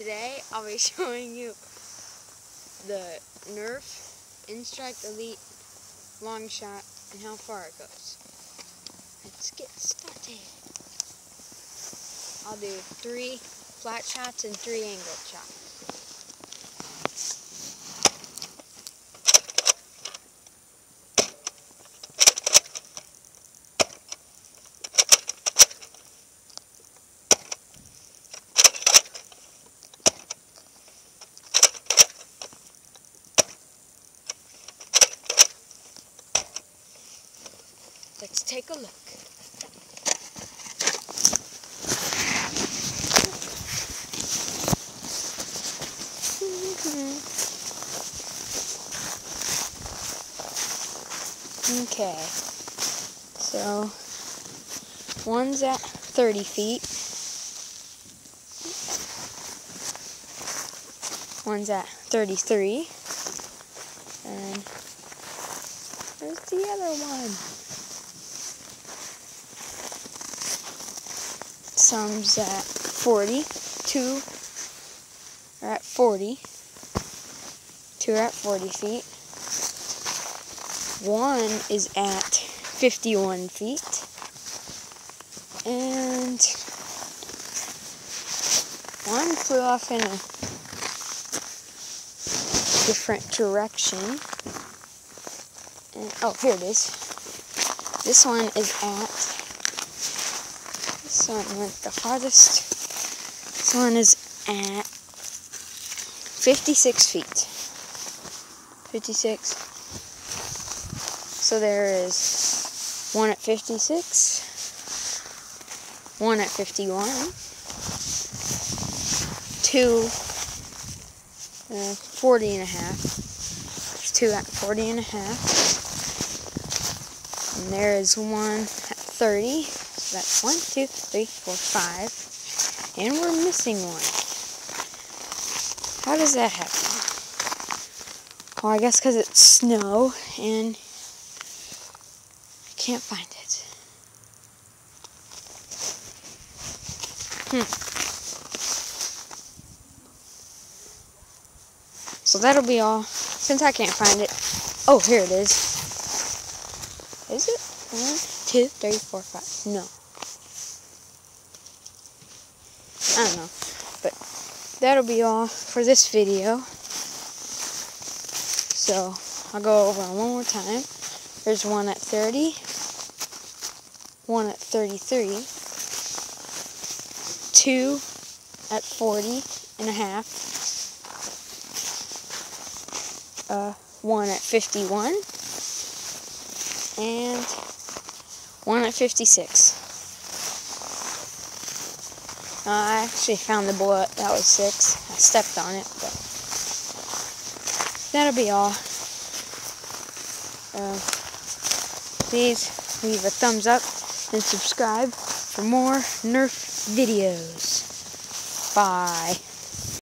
Today I'll be showing you the Nerf Instrike Elite long shot and how far it goes. Let's get started. I'll do 3 flat shots and 3 angled shots. Let's take a look. Okay, so one's at 30 feet, one's at 33, and where's the other one? Some's at 40, 2 are at 40, 2 are at 40 feet, 1 is at 51 feet, and 1 flew off in a different direction. And, oh, here it is. This one is at, this one went the farthest. This one is at 56 feet. 56. So there is 1 at 56, 1 at 51, 2 40 and a half. There's 2 at 40 and a half. And there is 1 at 30. So that's 1, 2, 3, 4, 5. And we're missing 1. How does that happen? Well, I guess because it's snow and I can't find it. So that'll be all. Since I can't find it. Oh, here it is. Is it? 1, 2, 3, 4, 5. No. I don't know. But that'll be all for this video. So I'll go over it one more time. There's 1 at 30, 1 at 33, 2 at 40 and a half, 1 at 51, and 1 at 56. I actually found the bullet. That was 6. I stepped on it, but that'll be all. Please leave a thumbs up and subscribe for more Nerf videos. Bye.